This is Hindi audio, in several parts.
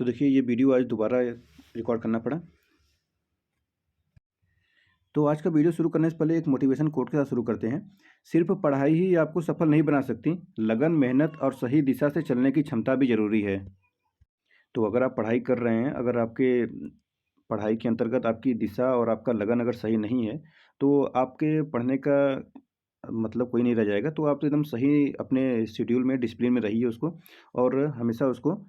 तो देखिए ये वीडियो आज दोबारा रिकॉर्ड करना पड़ा। तो आज का वीडियो शुरू करने से पहले एक मोटिवेशन कोट के साथ शुरू करते हैं। सिर्फ पढ़ाई ही आपको सफल नहीं बना सकती, लगन, मेहनत और सही दिशा से चलने की क्षमता भी ज़रूरी है। तो अगर आप पढ़ाई कर रहे हैं, अगर आपके पढ़ाई के अंतर्गत आपकी दिशा और आपका लगन अगर सही नहीं है, तो आपके पढ़ने का मतलब कोई नहीं रह जाएगा। तो आप तो एकदम सही अपने शेड्यूल में, डिसिप्लिन में रहिए उसको, और हमेशा उसको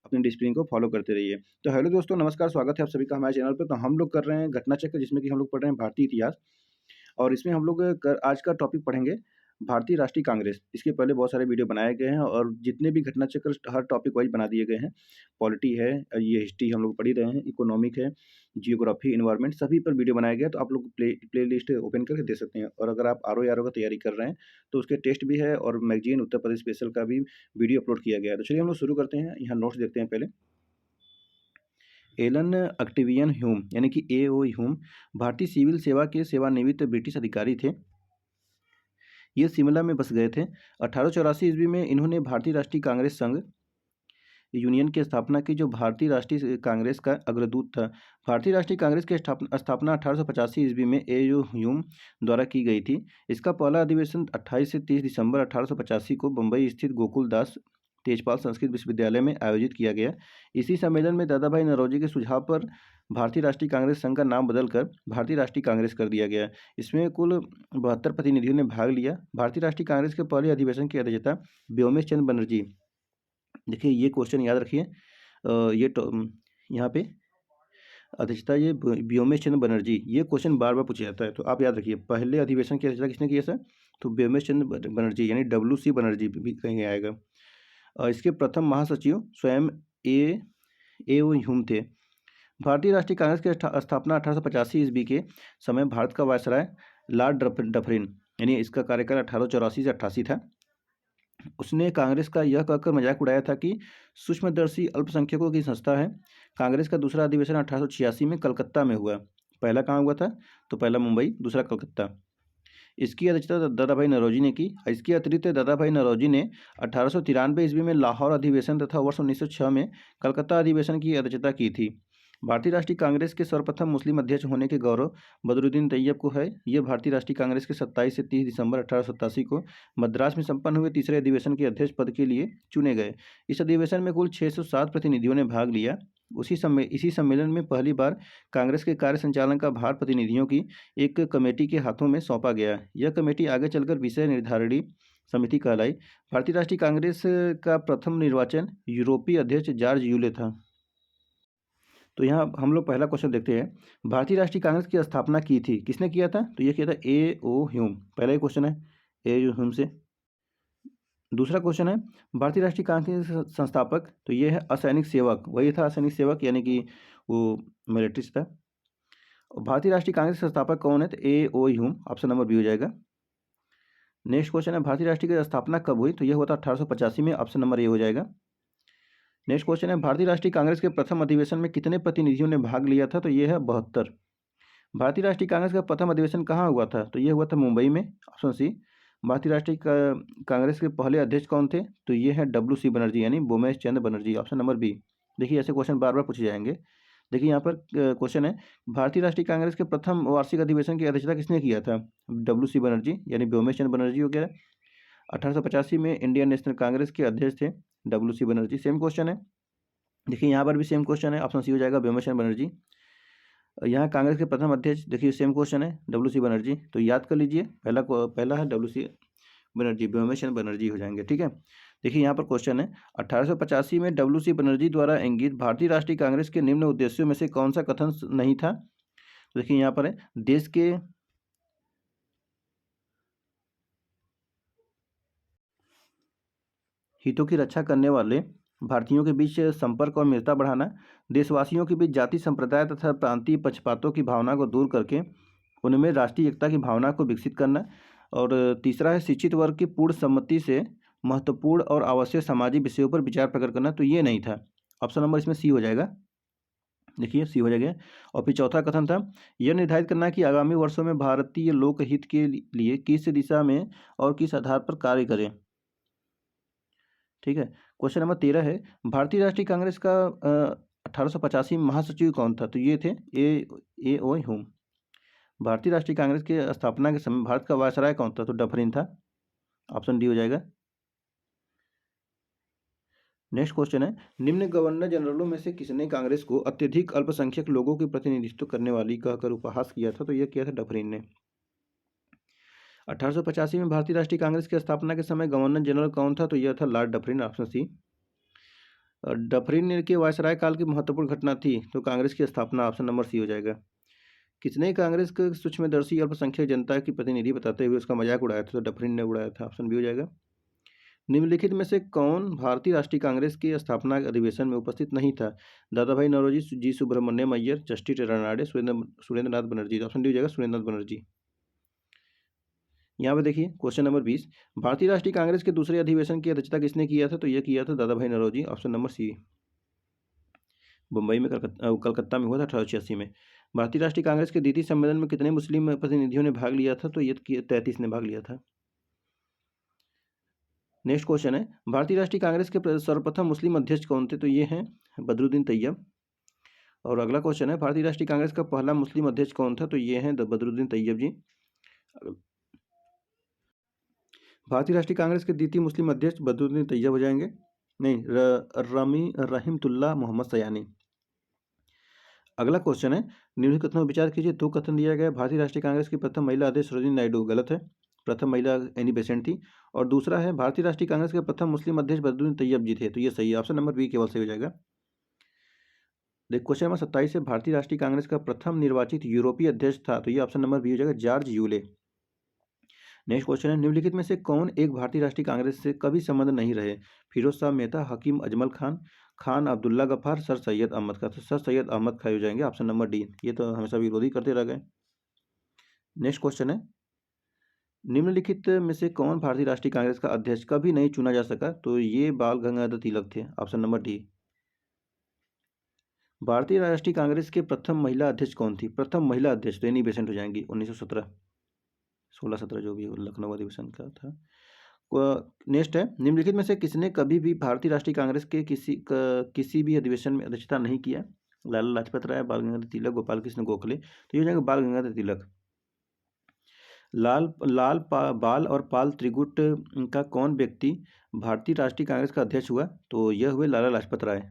अपने डिसिप्लिन को फॉलो करते रहिए। तो हेलो दोस्तों, नमस्कार, स्वागत है आप सभी का हमारे चैनल पे। तो हम लोग कर रहे हैं घटना चक्र, जिसमें कि हम लोग पढ़ रहे हैं भारतीय इतिहास, और इसमें हम लोग आज का टॉपिक पढ़ेंगे भारतीय राष्ट्रीय कांग्रेस। इसके पहले बहुत सारे वीडियो बनाए गए हैं, और जितने भी घटना चक्र हर टॉपिक वाइज बना दिए गए हैं। पॉलिटी है, ये हिस्ट्री हम लोग पढ़ ही रहे हैं, इकोनॉमिक है, जियोग्राफी, इन्वायरमेंट, सभी पर वीडियो बनाया गया है। तो आप लोग प्ले लिस्ट ओपन करके देख सकते हैं। और अगर आप RO का तैयारी कर रहे हैं, तो उसके टेस्ट भी है, और मैगजीन उत्तर प्रदेश स्पेशल का भी वीडियो अपलोड किया गया है। तो चलिए हम लोग शुरू करते हैं। यहाँ नोट्स देखते हैं पहले। एलन ऑक्टेवियन ह्यूम यानी कि A.O. ह्यूम भारतीय सिविल सेवा के सेवानिवृत्त ब्रिटिश अधिकारी थे। ये शिमला में बस गए थे। 1884 ईस्वी में इन्होंने भारतीय राष्ट्रीय कांग्रेस संघ यूनियन की स्थापना की, जो भारतीय राष्ट्रीय कांग्रेस का अग्रदूत था। भारतीय राष्ट्रीय कांग्रेस की स्थापना 1885 ईस्वी में A.O. ह्यूम द्वारा की गई थी। इसका पहला अधिवेशन 28 से 30 दिसंबर 1885 को मुंबई स्थित गोकुल दास तेजपाल संस्कृत विश्वविद्यालय में आयोजित किया गया। इसी सम्मेलन में दादा भाई नौरोजी के सुझाव पर भारतीय राष्ट्रीय कांग्रेस संघ का नाम बदलकर भारतीय राष्ट्रीय कांग्रेस कर दिया गया। इसमें कुल 72 प्रतिनिधियों ने भाग लिया। भारतीय राष्ट्रीय कांग्रेस के पहले अधिवेशन की अध्यक्षता व्योमेश चंद्र बनर्जी। देखिए ये क्वेश्चन याद रखिए, यहाँ पे अध्यक्षता ये व्योमेश चंद्र बनर्जी, ये क्वेश्चन बार बार पूछा जाता है। तो आप याद रखिए, पहले अधिवेशन की अध्यक्षता किसने किया सर? तो व्योमेश चंद्र बनर्जी यानी WC बनर्जी भी कहीं आएगा। इसके प्रथम महासचिव स्वयं A.O. ह्यूम थे। भारतीय राष्ट्रीय कांग्रेस की स्थापना 1885 ईस्वी के समय भारत का वायसराय लॉर्ड डफरिन, यानी इसका कार्यकाल 1884 से 88 था। उसने कांग्रेस का यह कहकर मजाक उड़ाया था कि सूक्ष्मदर्शी अल्पसंख्यकों की संस्था है। कांग्रेस का दूसरा अधिवेशन 1886 में कलकत्ता में हुआ। पहला कहाँ हुआ था? तो पहला मुंबई, दूसरा कलकत्ता। इसकी अध्यक्षता दादा भाई नौरोजी ने की। इसके अतिरिक्त दादा भाई नौरोजी ने 1893 ईस्वी में लाहौर अधिवेशन तथा वर्ष 1906 में कलकत्ता अधिवेशन की अध्यक्षता की थी। भारतीय राष्ट्रीय कांग्रेस के सर्वप्रथम मुस्लिम अध्यक्ष होने के गौरव बदरुद्दीन तैयब को है। ये भारतीय राष्ट्रीय कांग्रेस के 27 से 30 दिसंबर 1887 को मद्रास में संपन्न हुए तीसरे अधिवेशन के अध्यक्ष पद के लिए चुने गए। इस अधिवेशन में कुल 607 प्रतिनिधियों ने भाग लिया। इसी सम्मेलन में पहली बार कांग्रेस के कार्य संचालन का भार प्रतिनिधियों की एक कमेटी के हाथों में सौंपा गया। यह कमेटी आगे चलकर विषय निर्धारणी समिति कहलाई। भारतीय राष्ट्रीय कांग्रेस का प्रथम निर्वाचन यूरोपीय अध्यक्ष जॉर्ज यूले था। तो यहाँ हम लोग पहला क्वेश्चन देखते हैं। भारतीय राष्ट्रीय कांग्रेस की स्थापना की थी, किसने किया था? तो ये किया था A.O. ह्यूम। पहला ही क्वेश्चन है A.O. ह्यूम से। दूसरा क्वेश्चन है भारतीय राष्ट्रीय कांग्रेस के संस्थापक, तो ये है असैनिक सेवक, वही था असैनिक सेवक, यानी कि वो मिलिट्री से था। भारतीय राष्ट्रीय कांग्रेस के संस्थापक कौन है? तो A.O. Hume, option number B हो जाएगा। नेक्स्ट क्वेश्चन है भारतीय राष्ट्रीय की स्थापना कब हुई? तो यह हुआ था 1885 में, ऑप्शन नंबर ए हो जाएगा। नेक्स्ट क्वेश्चन है भारतीय राष्ट्रीय कांग्रेस के प्रथम अधिवेशन में कितने प्रतिनिधियों ने भाग लिया था? तो यह है 72। भारतीय राष्ट्रीय कांग्रेस का प्रथम अधिवेशन कहाँ हुआ था? तो यह हुआ था मुंबई में, ऑप्शन सी। भारतीय राष्ट्रीय कांग्रेस के पहले अध्यक्ष कौन थे? तो ये है WC बनर्जी यानी व्योमेश चंद्र बनर्जी, ऑप्शन नंबर बी। देखिए ऐसे क्वेश्चन बार बार पूछे जाएंगे। देखिए यहाँ पर क्वेश्चन है भारतीय राष्ट्रीय कांग्रेस के प्रथम वार्षिक अधिवेशन की अध्यक्षता किसने किया था? WC बनर्जी यानी व्योमेश चंद्र बनर्जी हो गया। 1885 में इंडियन नेशनल कांग्रेस के अध्यक्ष थे WC बनर्जी। सेम क्वेश्चन है, देखिए यहाँ पर भी सेम क्वेश्चन है, ऑप्शन सी हो जाएगा व्योमेश चंद्र बनर्जी। यहाँ कांग्रेस के प्रथम अध्यक्ष, देखिए सेम क्वेश्चन है WC बनर्जी। तो याद कर लीजिए, पहला है WC बनर्जी, व्योमेश चंद्र बनर्जी हो जाएंगे। ठीक है, देखिए यहाँ पर क्वेश्चन है 1885 में WC बनर्जी द्वारा इंगित भारतीय राष्ट्रीय कांग्रेस के निम्न उद्देश्यों में से कौन सा कथन नहीं था? तो देखिए यहाँ पर है देश के हितों की रक्षा करने वाले, भारतीयों के बीच संपर्क और मित्रता बढ़ाना, देशवासियों के बीच जाति संप्रदाय तथा प्रांतीय पक्षपातों की भावना को दूर करके उनमें राष्ट्रीय एकता की भावना को विकसित करना, और तीसरा है शिक्षित वर्ग की पूर्ण सम्मति से महत्वपूर्ण और आवश्यक सामाजिक विषयों पर विचार प्रकट करना। तो ये नहीं था, ऑप्शन नंबर इसमें सी हो जाएगा। देखिए सी हो जाएगा। और फिर चौथा कथन था यह निर्धारित करना कि आगामी वर्षों में भारतीय लोकहित के लिए किस दिशा में और किस आधार पर कार्य करें। ठीक है। क्वेश्चन नंबर 13 है, भारतीय राष्ट्रीय कांग्रेस का 1885 में महासचिव कौन था? तो ये थे ए ओ ह्यूम। भारतीय राष्ट्रीय कांग्रेस के स्थापना के समय भारत का वायसराय कौन था? तो डफरिन था। ऑप्शन डी हो जाएगा। नेक्स्ट क्वेश्चन है, निम्न गवर्नर जनरलों में से किसने कांग्रेस को अत्यधिक अल्पसंख्यक लोगों की प्रतिनिधित्व करने वाली कहकर उपहास किया था? तो यह किया था डफरिन ने। 1885 में भारतीय राष्ट्रीय कांग्रेस की स्थापना के समय गवर्नर जनरल कौन था? तो यह था Lord Dufferin. Option C. Dufferin के वायसराय काल की महत्वपूर्ण घटना थी तो कांग्रेस की स्थापना। ऑप्शन नंबर सी हो जाएगा। किसने कांग्रेस को सूक्ष्मदर्शी अल्पसंख्यक जनता की प्रतिनिधि बताते हुए उसका मजाक उड़ाया था? तो डफरिन ने उड़ाया था। ऑप्शन बी हो जाएगा। निम्नलिखित में से कौन भारतीय राष्ट्रीय कांग्रेस की स्थापना अधिवेशन में उपस्थित नहीं था? दादा भाई नौरोजी, जी सुब्रमण्यम अय्यर, जस्टिस रानाडे, सुरेंद्र नाथ बनर्जी। ऑप्शन डी हो जाएगा सुरेंद्र नाथ बनर्जी। यहाँ पे देखिए क्वेश्चन नंबर 20, भारतीय राष्ट्रीय कांग्रेस के दूसरे अधिवेशन की अध्यक्षता किसने किया था? तो यह किया था Dadabhai Naoroji. Option number C. Mumbai में कलकत्ता में हुआ था 1886 में। भारतीय राष्ट्रीय कांग्रेस के द्वितीय सम्मेलन में कितने मुस्लिम प्रतिनिधियों ने भाग लिया था? तो ये 33 ने भाग लिया था। नेक्स्ट क्वेश्चन है, भारतीय राष्ट्रीय कांग्रेस के सर्वप्रथम मुस्लिम अध्यक्ष कौन थे? तो ये हैं बदरुद्दीन तैयब। और अगला क्वेश्चन है, भारतीय राष्ट्रीय कांग्रेस का पहला मुस्लिम अध्यक्ष कौन था? तो ये हैं बदरुद्दीन तैयब जी। भारतीय राष्ट्रीय कांग्रेस के द्वितीय मुस्लिम अध्यक्ष बदरुद्दीन तैयब हो जाएंगे। नहीं, रहीमतुल्लाह मोहम्मद सयानी। अगला क्वेश्चन है, निम्नलिखित कथनों पर विचार कीजिए। दो कथन दिया गया है, भारतीय राष्ट्रीय कांग्रेस की प्रथम महिला अध्यक्ष सरोजिनी नायडू, गलत है। प्रथम महिला एनी बेसेंट थी। और दूसरा है, भारतीय राष्ट्रीय कांग्रेस के प्रथम मुस्लिम अध्यक्ष बदरुद्दीन तैयब जी थे। तो ये सही है। ऑप्शन नंबर बी केवल सही हो जाएगा। देख क्वेश्चन नंबर 27 है, भारतीय राष्ट्रीय कांग्रेस का प्रथम निर्वाचित यूरोपीय अध्यक्ष था? तो ये ऑप्शन नंबर बी हो जाएगा, जॉर्ज यूले। नेक्स्ट क्वेश्चन है, निम्नलिखित में से कौन एक भारतीय राष्ट्रीय कांग्रेस से कभी संबंध नहीं रहे? फिरोज शाह मेहता, हकीम अजमल खान, खान अब्दुल्ला गफ्फार, सर सैयद अहमद खान। तो सर सैयद अहमद खान हो जाएंगे। Option number D. ये तो हमेशा विरोधी करते रह गए। नेक्स्ट क्वेश्चन है, निम्नलिखित में से कौन भारतीय राष्ट्रीय कांग्रेस का अध्यक्ष कभी नहीं चुना जा सका? तो ये बाल गंगाधर तिलक थे। Option number D. भारतीय राष्ट्रीय कांग्रेस के प्रथम महिला अध्यक्ष कौन थी? प्रथम महिला अध्यक्ष तो एनी बेसेंट हो जाएंगी। 1917 16-17 जो भी लखनऊ अधिवेशन का था। नेक्स्ट है, निम्नलिखित में से किसने कभी भी भारतीय राष्ट्रीय कांग्रेस के किसी भी अधिवेशन में अध्यक्षता नहीं किया? लाला लाजपत राय, बाल गंगाधर तिलक, गोपाल कृष्ण गोखले। तो ये हो जाएगा बाल गंगाधर तिलक। बाल और पाल त्रिगुट का कौन व्यक्ति भारतीय राष्ट्रीय कांग्रेस का अध्यक्ष हुआ? तो यह हुए लाला लाजपत राय।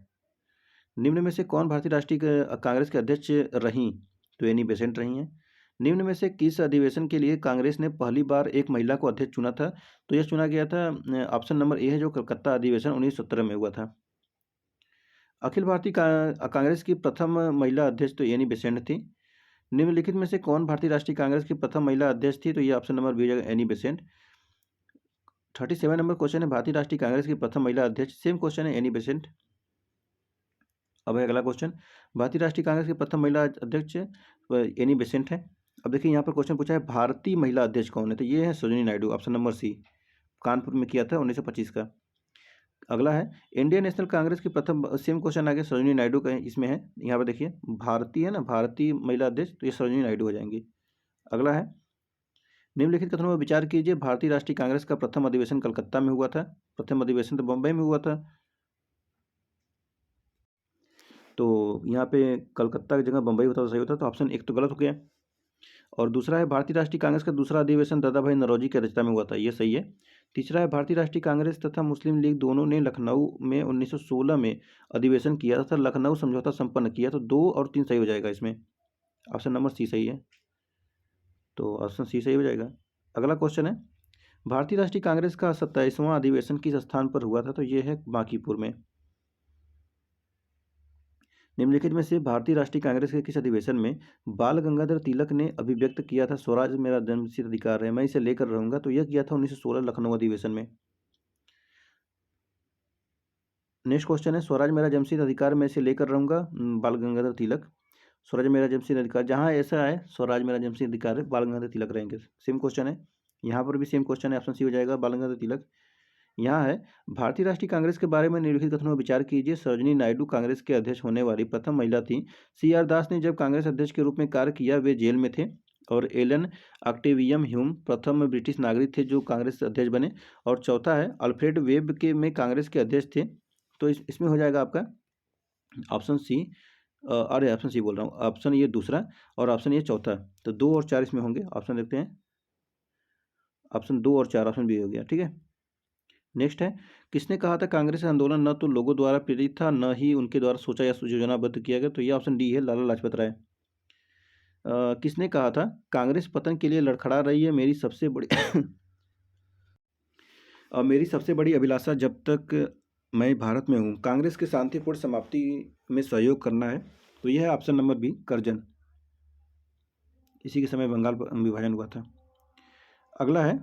निम्न में से कौन भारतीय राष्ट्रीय कांग्रेस के अध्यक्ष रहीं? तो एनी बेसेंट रही हैं। निम्न में से किस अधिवेशन के लिए कांग्रेस ने पहली बार एक महिला को अध्यक्ष चुना था? तो यह चुना गया था ऑप्शन नंबर ए है, जो कलकत्ता अधिवेशन 1917 में हुआ था। अखिल भारतीय कांग्रेस की प्रथम महिला अध्यक्ष तो एनी बेसेंट थी। निम्नलिखित में से कौन भारतीय राष्ट्रीय कांग्रेस की प्रथम महिला अध्यक्ष थी? तो ये ऑप्शन नंबर बी जाएगा, एनी बेसेंट। 37 नंबर क्वेश्चन है, भारतीय राष्ट्रीय कांग्रेस की प्रथम महिला अध्यक्ष, सेम क्वेश्चन है, एनी बेसेंट। अब है अगला क्वेश्चन, भारतीय राष्ट्रीय कांग्रेस की प्रथम महिला अध्यक्ष एनी बेसेंट है। अब देखिए यहाँ पर क्वेश्चन पूछा है, भारतीय महिला अध्यक्ष कौन है? तो ये है Sarojini Naidu. Option number C, Kanpur में किया था 1925 का। अगला है, इंडियन नेशनल कांग्रेस की प्रथम, सेम क्वेश्चन आगे सरोजिनी नायडू का इसमें है। यहाँ पर देखिए भारतीय है ना, भारतीय महिला अध्यक्ष, तो ये सरोजिनी नायडू हो जाएंगी। अगला है, निम्नलिखित कथनों पर विचार कीजिए। भारतीय राष्ट्रीय कांग्रेस का प्रथम अधिवेशन कलकत्ता में हुआ था, प्रथम अधिवेशन तो बम्बई में हुआ था। तो यहाँ पे कलकत्ता की जगह बम्बई होता तो सही होता। तो ऑप्शन एक तो गलत हो गया। और दूसरा है, भारतीय राष्ट्रीय कांग्रेस का दूसरा अधिवेशन दादा भाई नौरोजी की अध्यक्षता में हुआ था, ये सही है। तीसरा है, भारतीय राष्ट्रीय कांग्रेस तथा मुस्लिम लीग दोनों ने लखनऊ में 1916 में अधिवेशन किया तथा लखनऊ समझौता संपन्न किया। तो 2 और 3 सही हो जाएगा इसमें। ऑप्शन नंबर सी सही है। तो ऑप्शन सी सही हो जाएगा। अगला क्वेश्चन है, भारतीय राष्ट्रीय कांग्रेस का 27वां अधिवेशन किस स्थान पर हुआ था? तो ये है बांकीपुर में। निम्नलिखित में से भारतीय राष्ट्रीय कांग्रेस के किस अधिवेशन में बाल गंगाधर तिलक ने अभिव्यक्त किया था, स्वराज मेरा जन्मसिद्ध अधिकार है, मैं इसे लेकर रहूंगा? तो यह किया था 1916 लखनऊ अधिवेशन में। नेक्स्ट क्वेश्चन है, स्वराज मेरा जन्मसिद्ध अधिकार, मैं इसे लेकर रहूंगा, बाल गंगाधर तिलक। स्वराज मेरा जन्मसिद्ध अधिकार, जहाँ ऐसा है स्वराज मेरा जन्मसिद्ध अधिकार है, बाल गंगाधर तिलक रहेंगे। सेम क्वेश्चन है, यहाँ पर भी सेम क्वेश्चन है, ऑप्शन सी हो जाएगा, बाल गंगाधर तिलक। यहाँ है, भारतीय राष्ट्रीय कांग्रेस के बारे में निम्नलिखित कथनों पर विचार कीजिए। सरोजिनी नायडू कांग्रेस के अध्यक्ष होने वाली प्रथम महिला थी। सी आर दास ने जब कांग्रेस अध्यक्ष के रूप में कार्य किया वे जेल में थे। और एलन ऑक्टेवियम ह्यूम प्रथम ब्रिटिश नागरिक थे जो कांग्रेस अध्यक्ष बने। और चौथा है अल्फ्रेड वेब के में कांग्रेस के अध्यक्ष थे। तो इसमें हो जाएगा आपका ऑप्शन सी। अरे ऑप्शन सी बोल रहा हूँ, ऑप्शन ये दूसरा और ऑप्शन ये चौथा। तो 2 और 4 इसमें होंगे। ऑप्शन देखते हैं, ऑप्शन 2 और 4, ऑप्शन बी हो गया। ठीक है, नेक्स्ट है, किसने कहा था कांग्रेस आंदोलन न तो लोगों द्वारा प्रेरित था न ही उनके द्वारा सोचा या योजनाबद्ध किया गया? तो ये ऑप्शन डी है, लाला लाजपत राय। किसने कहा था कांग्रेस पतन के लिए लड़खड़ा रही है, मेरी सबसे बड़ी मेरी सबसे बड़ी अभिलाषा जब तक मैं भारत में हूँ कांग्रेस के शांतिपूर्ण समाप्ति में सहयोग करना है। तो यह है ऑप्शन नंबर बी, करजन। इसी के समय बंगाल विभाजन हुआ था। अगला है,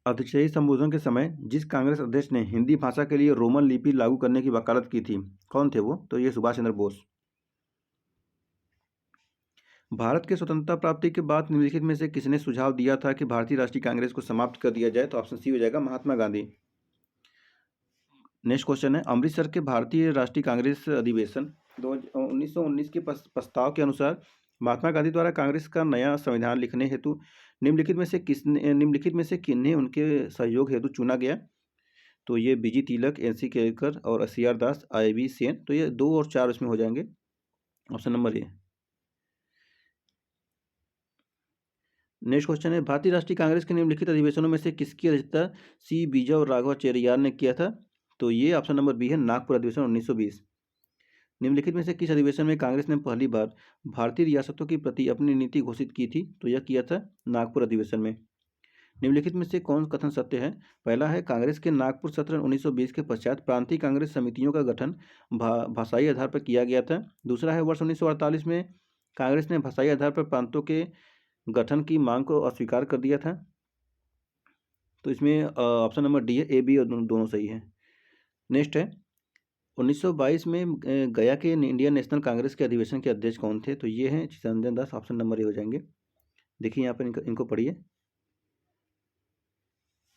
अध्यक्षीय संबोधन के समय जिस कांग्रेस अध्यक्ष ने हिंदी भाषा के लिए रोमन लिपि लागू करने की वकालत की थी, कौन थे वो? तो ये सुभाष चंद्र बोस। भारत के स्वतंत्रता प्राप्ति के बाद निम्नलिखित में से किसने सुझाव दिया था कि भारतीय राष्ट्रीय कांग्रेस को समाप्त कर दिया जाए? तो ऑप्शन सी हो जाएगा, महात्मा गांधी। नेक्स्ट क्वेश्चन है, अमृतसर के भारतीय राष्ट्रीय कांग्रेस अधिवेशन 1919 के प्रस्ताव के अनुसार महात्मा गांधी द्वारा कांग्रेस का नया संविधान लिखने हेतु निम्नलिखित में से किन्हें उनके सहयोग हेतु चुना गया? तो ये बीजी तिलक, एनसी केरकर और सीआर दास, आईवी सेन। तो ये 2 और 4 इसमें हो जाएंगे, option number A. Next question है, भारतीय राष्ट्रीय कांग्रेस के निम्नलिखित अधिवेशनों में से किसकी अध्यक्षता सी बीजा और राघवाचार्यार ने किया था? तो ये ऑप्शन नंबर बी है, नागपुर अधिवेशन 1920। निम्नलिखित में से किस अधिवेशन में कांग्रेस ने पहली बार भारतीय रियासतों के प्रति अपनी नीति घोषित की थी? तो यह किया था नागपुर अधिवेशन में। निम्नलिखित में से कौन कथन सत्य है? पहला है, कांग्रेस के नागपुर सत्र 1920 के पश्चात प्रांतीय कांग्रेस समितियों का गठन भाषाई आधार पर किया गया था। दूसरा है, वर्ष 1948 में कांग्रेस ने भाषाई आधार पर प्रांतों के गठन की मांग को अस्वीकार कर दिया था। तो इसमें ऑप्शन नंबर डी है, ए बी और दोनों सही है। नेक्स्ट है, 1922 में गया के इंडियन नेशनल कांग्रेस के अधिवेशन के अध्यक्ष कौन थे? तो ये हैं Chittaranjan Das. Option number A हो जाएंगे। देखिए यहाँ पर इनको पढ़िए,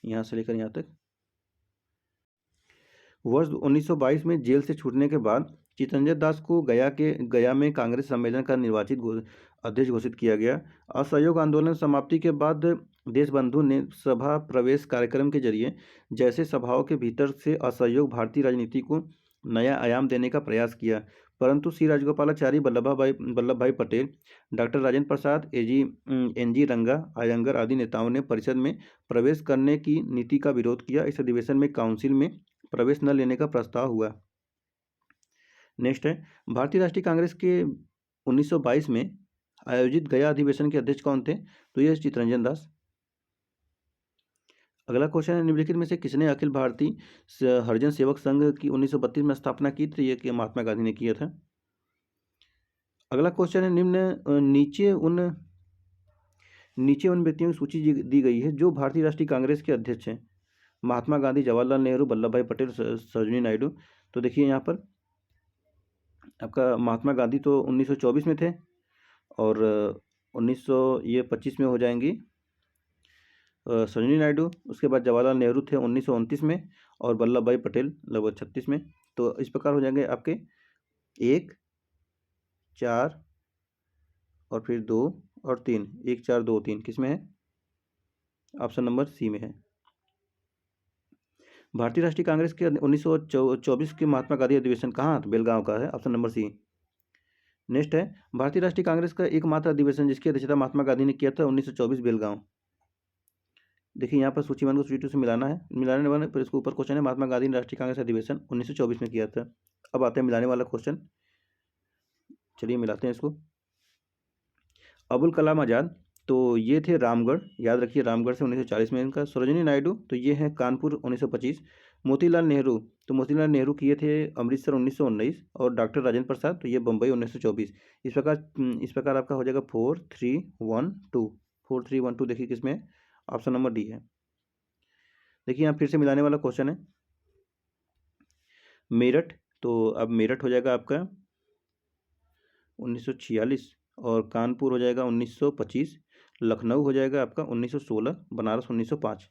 यहाँ से लेकर यहाँ तक। वर्ष 1922 में जेल से छूटने के बाद चित्तरंजन दास को गया में कांग्रेस सम्मेलन का निर्वाचित अध्यक्ष घोषित किया गया। असहयोग आंदोलन समाप्ति के बाद देशबंधु ने सभा प्रवेश कार्यक्रम के जरिए जैसे सभाओं के भीतर से असहयोग भारतीय राजनीति को नया आयाम देने का प्रयास किया, परंतु सी राजगोपालाचारी, वल्लभ भाई Patel, doctor Rajendra Prasad, N G रंगा, अयंगर आदि नेताओं ने परिषद में प्रवेश करने की नीति का विरोध किया। इस अधिवेशन में काउंसिल में प्रवेश न लेने का प्रस्ताव हुआ। नेक्स्ट है, भारतीय राष्ट्रीय कांग्रेस के 1922 में आयोजित गया अधिवेशन के अध्यक्ष कौन थे? तो यह चित्तरंजन दास। अगला क्वेश्चन है, निम्नलिखित में से किसने अखिल भारतीय हरिजन सेवक संघ की 1932 में स्थापना की? तो ये महात्मा गांधी ने किया था। अगला क्वेश्चन है, नीचे उन व्यक्तियों की सूची दी गई है जो भारतीय राष्ट्रीय कांग्रेस के अध्यक्ष हैं। महात्मा गांधी, जवाहरलाल नेहरू, वल्लभ भाई पटेल, सरोजिनी नायडू। तो देखिए यहाँ पर आपका महात्मा गांधी तो 1924 में थे और 1925 में हो जाएंगी सरोजिनी नायडू। उसके बाद जवाहरलाल नेहरू थे 1929 में और वल्लभ भाई पटेल लगभग 36 में। तो इस प्रकार हो जाएंगे आपके 1, 4 और फिर 2 और 3। 1, 4, 2, 3 किस में है? ऑप्शन नंबर सी में है। भारतीय राष्ट्रीय कांग्रेस के 1924 के महात्मा गांधी अधिवेशन कहाँ? बेलगांव का है, ऑप्शन नंबर सी। नेक्स्ट है, भारतीय राष्ट्रीय कांग्रेस का एकमात्र अधिवेशन जिसकी अध्यक्षता महात्मा गांधी ने किया था 1924 बेलगांव। देखिए यहाँ पर सूची 1 को सूची 2 से मिलाने वाले फिर इसके ऊपर क्वेश्चन है, महात्मा गांधी ने राष्ट्रीय कांग्रेस अधिवेशन 1924 में किया था। अब आते हैं मिलाने वाला क्वेश्चन। चलिए मिलाते हैं इसको। अबुल कलाम आज़ाद, तो ये थे रामगढ़, याद रखिए रामगढ़ से 1940 में इनका। सरोजिनी नायडू, तो ये है कानपुर 1925। मोतीलाल नेहरू, तो मोतीलाल नेहरू किए थे अमृतसर 1919 और डॉक्टर राजेंद्र प्रसाद, तो ये बम्बई 1924। इस प्रकार आपका हो जाएगा 4, 3, 1, 2। 4, 3, 1, 2 देखिए किसमें? ऑप्शन नंबर डी है। देखिए यहाँ फिर से मिलाने वाला क्वेश्चन है। मेरठ, तो अब मेरठ हो जाएगा आपका 1946 और कानपुर हो जाएगा 1925। लखनऊ हो जाएगा आपका 1916, बनारस 1905।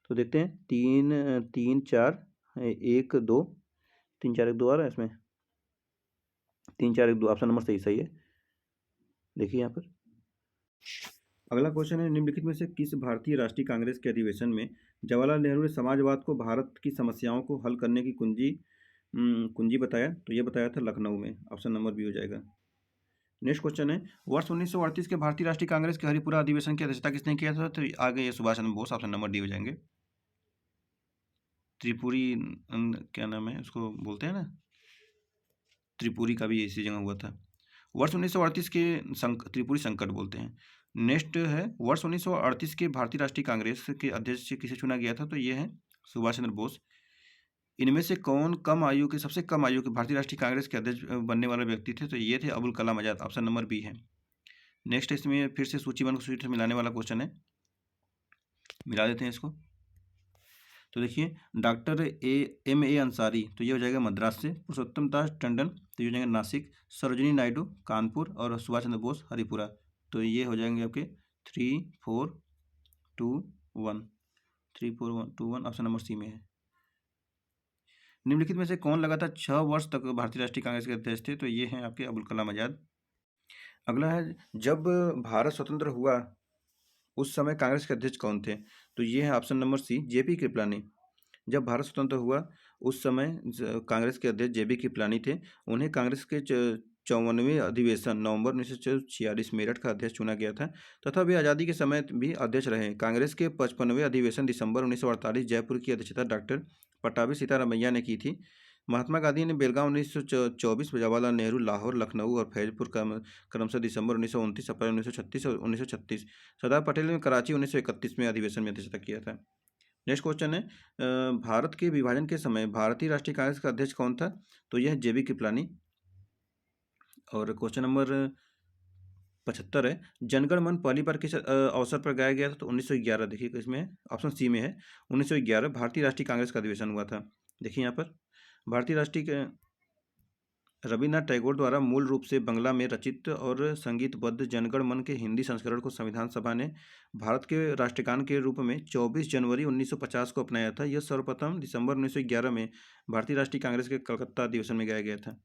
तो देखते हैं 3, 3, 4, 1, 2, 3, 4, 1, 2 आ रहा है इसमें। 3, 4, 1, 2 ऑप्शन नंबर सही है। देखिए यहाँ पर अगला क्वेश्चन है, निम्नलिखित में से किस भारतीय राष्ट्रीय कांग्रेस के अधिवेशन में जवाहरलाल नेहरू ने समाजवाद को भारत की समस्याओं को हल करने की कुंजी बताया? तो ये बताया था लखनऊ में। ऑप्शन नंबर बी हो जाएगा। नेक्स्ट क्वेश्चन है, वर्ष 1938 के भारतीय राष्ट्रीय कांग्रेस के हरिपुरा अधिवेशन की अध्यक्षता किसने किया था? तो आगे ये Subhash Chandra Bose. Option number D हो जाएंगे। त्रिपुरी क्या नाम है उसको बोलते हैं ना, त्रिपुरी का भी इसी जगह हुआ था। वर्ष 1938 के त्रिपुरी संकट बोलते हैं। नेक्स्ट है, वर्ष 1938 के भारतीय राष्ट्रीय कांग्रेस के अध्यक्ष किसे चुना गया था? तो ये है सुभाष चंद्र बोस। इनमें से कौन सबसे कम आयु के भारतीय राष्ट्रीय कांग्रेस के अध्यक्ष बनने वाले व्यक्ति थे? तो ये थे Abul Kalam Azad. Option number B है। नेक्स्ट इसमें फिर से सूचीबद्ध सूची से मिलाने वाला क्वेश्चन है, मिला देते हैं इसको। तो देखिए, डॉक्टर M.A. अंसारी, तो ये हो जाएगा मद्रास से। पुरुषोत्तम दास टंडन, तो ये हो जाएंगे नासिक। सरोजिनी नायडू कानपुर, और सुभाष चंद्र बोस हरिपुरा। तो ये हो जाएंगे आपके 3, 4, 2, 1। 3, 4, 1, 2, 1 ऑप्शन नंबर सी में है। निम्नलिखित में से कौन लगातार 6 वर्ष तक भारतीय राष्ट्रीय कांग्रेस के अध्यक्ष थे? तो ये हैं आपके अबुल कलाम आजाद। अगला है, जब भारत स्वतंत्र हुआ उस समय कांग्रेस के अध्यक्ष कौन थे? तो ये है option number C, JP Kripalani. जब भारत स्वतंत्र हुआ उस समय कांग्रेस के अध्यक्ष JP कृपलानी थे। उन्हें कांग्रेस के 54वें अधिवेशन नवंबर 1946 मेरठ का अध्यक्ष चुना गया था, तथा वे आज़ादी के समय भी अध्यक्ष रहे। कांग्रेस के 55वें अधिवेशन दिसंबर 1948 जयपुर की अध्यक्षता डॉक्टर पट्टाभी सीतारामैया ने की थी। महात्मा गांधी ने बेलगांव 1924, जवाहरलाल नेहरू लाहौर, लखनऊ और फैजपुर क्रमशः दिसंबर 1929, अप्रैल 1936 और 1936। सरदार पटेल ने कराची 1931 में अधिवेशन में अध्यक्षता किया था। नेक्स्ट क्वेश्चन है, भारत के विभाजन के समय भारतीय राष्ट्रीय कांग्रेस का अध्यक्ष कौन था? तो यह JP कृपलानी। और क्वेश्चन नंबर 75 है, जनगण मन पहली बार किस अवसर पर गाया गया था? तो 1911। देखिए इसमें ऑप्शन सी में है, 1911 भारतीय राष्ट्रीय कांग्रेस का अधिवेशन हुआ था। देखिए यहाँ पर भारतीय राष्ट्रीय रविन्द्रनाथ टैगोर द्वारा मूल रूप से बंगला में रचित और संगीतबद्ध जनगण मन के हिंदी संस्करण को संविधान सभा ने भारत के राष्ट्रगान के रूप में 24 जनवरी 1950 को अपनाया था। यह सर्वप्रथम दिसंबर 1911 में भारतीय राष्ट्रीय कांग्रेस के कलकत्ता अधिवेशन में गाया गया था।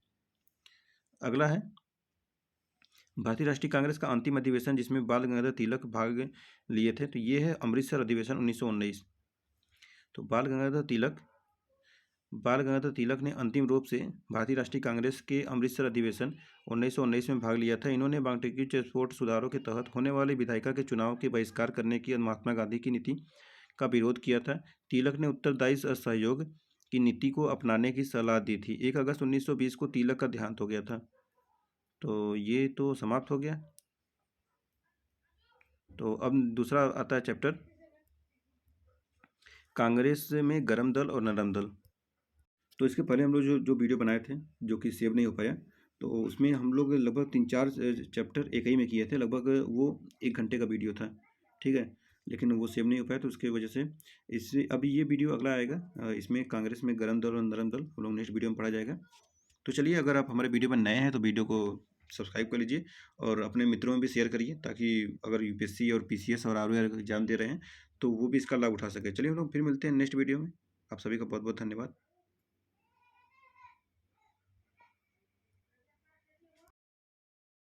अगला है, भारतीय राष्ट्रीय कांग्रेस का अंतिम अधिवेशन जिसमें बाल गंगाधर तिलक भाग लिए थे, तो ये है अमृतसर अधिवेशन 1919। तो बाल गंगाधर तिलक ने अंतिम रूप से भारतीय राष्ट्रीय कांग्रेस के अमृतसर अधिवेशन 1919 में भाग लिया था। इन्होंने बांग्लादेशी पासपोर्ट सुधारों के तहत होने वाले विधायिका के चुनाव के बहिष्कार करने की महात्मा गांधी की नीति का विरोध किया था। तिलक ने उत्तरदायी सहयोग की नीति को अपनाने की सलाह दी थी। 1 अगस्त 1920 को तिलक का देहांत हो गया था। तो ये तो समाप्त हो गया। तो अब दूसरा आता है चैप्टर, कांग्रेस में गरम दल और नरम दल। तो इसके पहले हम लोग जो वीडियो बनाए थे जो कि सेव नहीं हो पाया, तो उसमें हम लोग लगभग 3-4 चैप्टर एक ही में किए थे। लगभग वो 1 घंटे का वीडियो था, ठीक है, लेकिन वो सेव नहीं हो पाया। तो उसके वजह से इससे अभी ये वीडियो अगला आएगा, इसमें कांग्रेस में गरम दल और नरम दल हम लोग नेक्स्ट वीडियो में पढ़ा जाएगा। तो चलिए, अगर आप हमारे वीडियो में नए हैं तो वीडियो को सब्सक्राइब कर लीजिए और अपने मित्रों में भी शेयर करिए, ताकि अगर UPSC और PCS और ROA एग्जाम दे रहे हैं तो वो भी इसका लाभ उठा सके। चलिए हम लोग फिर मिलते हैं नेक्स्ट वीडियो में। आप सभी का बहुत बहुत धन्यवाद।